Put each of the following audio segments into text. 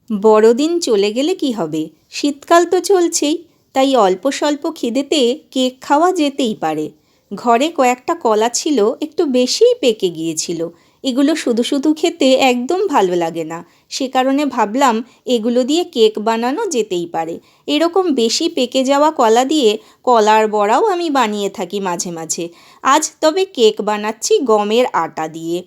বড়দিন চলে গেলে কি হবে, শীতকাল তো চলছেই, তাই অল্প স্বল্প খিদেতে কেক খাওয়া যেতেই পারে। ঘরে কয়েকটা কলা ছিল, একটু বেশিই পেকে গিয়েছিল। এগুলো শুধু শুধু খেতে একদম ভালো লাগে না, সে কারণে ভাবলাম এগুলো দিয়ে কেক বানানো যেতেই পারে। এরকম বেশি পেকে যাওয়া কলা দিয়ে কলার বড়াও আমি বানিয়ে থাকি মাঝে মাঝে। আজ তবে কেক বানাচ্ছি গমের আটা দিয়ে।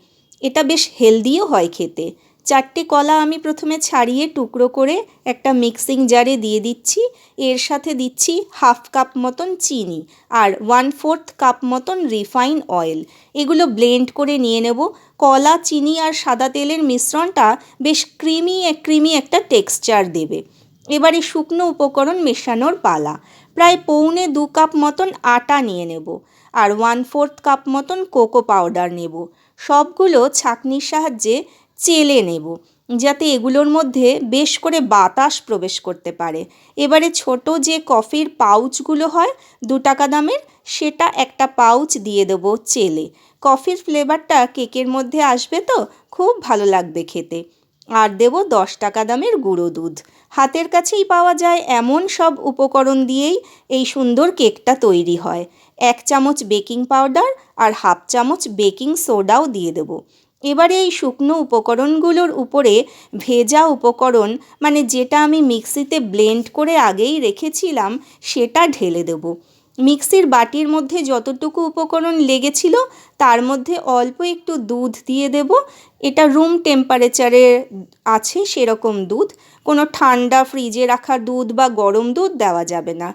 এটা বেশ হেলদিও হয় খেতে। 4টে কলা আমি প্রথমে ছাড়িয়ে টুকরো করে একটা মিক্সিং জারে দিয়ে দিচ্ছি। এর সাথে দিচ্ছি 1/2 কাপ মতন চিনি আর 1/4 কাপ মতন রিফাইন অয়েল। এগুলো ব্লেন্ড করে নিয়ে নেব। কলা, চিনি আর সাদা তেলের মিশ্রণটা বেশ ক্রিমি একটা টেক্সচার দেবে। এবারে শুকনো উপকরণ মেশানোর পালা। প্রায় 1.25 কাপ মতন আটা নিয়ে নেব আর 1/4 কাপ মতন কোকো পাউডার নেব। সবগুলো ছাঁকনির সাহায্যে চেলে নেব, যাতে এগুলোর মধ্যে বেশ করে বাতাস প্রবেশ করতে পারে। এবারে ছোট যে কফির পাউচগুলো হয় 2 টাকা দামের, সেটা একটা পাউচ দিয়ে দেবো চেলে। কফির ফ্লেভারটা কেকের মধ্যে আসবে তো খুব ভালো লাগবে খেতে। আর দেবো 10 টাকা দামের গুঁড়ো দুধ। হাতের কাছেই পাওয়া যায় এমন সব উপকরণ দিয়েই এই সুন্দর কেকটা তৈরি হয়। 1 চামচ বেকিং পাউডার আর 1/2 চামচ বেকিং সোডাও দিয়ে দেবো। এবারে এই শুকনো উপকরণগুলোর উপরে ভেজা উপকরণ, মানে যেটা আমি মিক্সিতে ব্লেন্ড করে আগেই রেখেছিলাম, সেটা ঢেলে দেবো। মিক্সির বাটির মধ্যে যতটুকু উপকরণ লেগেছিল তার মধ্যে অল্প একটু দুধ দিয়ে দেব। এটা রুম টেম্পারেচারে আছে সেরকম দুধ, কোনো ঠান্ডা ফ্রিজে রাখা দুধ বা গরম দুধ দেওয়া যাবে না।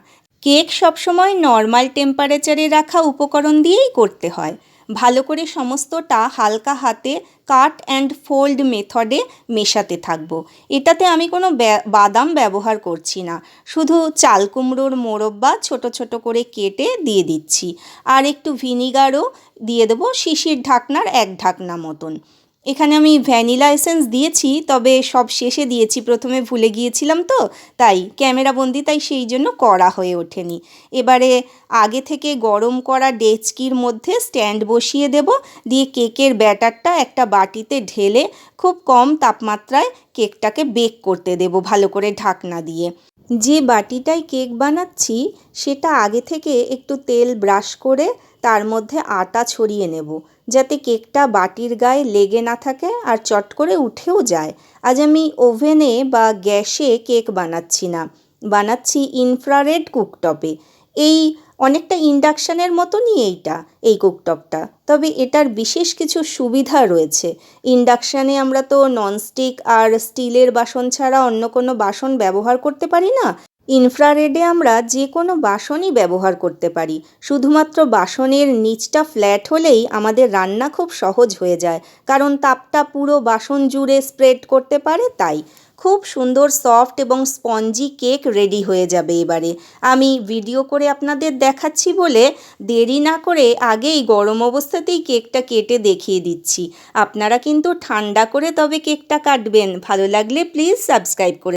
কেক সবসময় নর্মাল টেম্পারেচারে রাখা উপকরণ দিয়েই করতে হয়। ভালো করে সমস্তটা হালকা হাতে কাট অ্যান্ড ফোল্ড মেথডে মেশাতে থাকবো। এটাতে আমি কোনো বাদাম ব্যবহার করছি না, শুধু চাল কুমড়োর মোরব্বা ছোট ছোট করে কেটে দিয়ে দিচ্ছি। আর একটু ভিনিগারও দিয়ে দেবো, শিশির ঢাকনার 1 ঢাকনা মতন। এখানে আমি ভ্যানিলা এসেন্স দিয়েছি, তবে সব শেষে দিয়েছি, প্রথমে ভুলে গিয়েছিলাম তো তাই ক্যামেরাবন্দি, তাই সেই জন্য করা হয়ে ওঠেনি। এবারে আগে থেকে গরম করা ডেচকির মধ্যে স্ট্যান্ড বসিয়ে দেব, দিয়ে কেকের ব্যাটারটা একটা বাটিতে ঢেলে খুব কম তাপমাত্রায় কেকটাকে বেক করতে দেব ভালো করে ঢাকনা দিয়ে। যে বাটিটায় কেক বানাচ্ছি সেটা আগে থেকে একটু তেল ব্রাশ করে তার মধ্যে আটা ছড়িয়ে নেব, যাতে কেকটা বাটির গায়ে লেগে না থাকে আর চট করে উঠেও যায়। আজ আমি ওভেনে বা গ্যাসে কেক বানাচ্ছি না, বানাচ্ছি ইনফ্রারেড কুকটপে। এই অনেকটা ইন্ডাকশানের মতনই এই কুকটপটা, তবে এটার বিশেষ কিছু সুবিধা রয়েছে। ইন্ডাকশানে আমরা তো ননস্টিক আর স্টিলের বাসন ছাড়া অন্য কোনো বাসন ব্যবহার করতে পারি না। ইনফ্রারেডে আমরা যে কোনো বাসনই ব্যবহার করতে পারি, শুধুমাত্র বাসনের নিচটা ফ্ল্যাট হলেই আমাদের রান্না খুব সহজ হয়ে যায়, কারণ তাপটা পুরো বাসন জুড়ে স্প্রেড করতে পারে। তাই খুব সুন্দর সফট এবং স্পঞ্জি কেক রেডি হয়ে যাবে। এবারে আমি ভিডিও করে আপনাদের দেখাচ্ছি বলে দেরি না করে আগেই গরম অবস্থাতেই কেকটা কেটে দেখিয়ে দিচ্ছি। আপনারা কিন্তু ঠান্ডা করে তবে কেকটা কাটবেন। ভালো লাগলে প্লিজ সাবস্ক্রাইব করে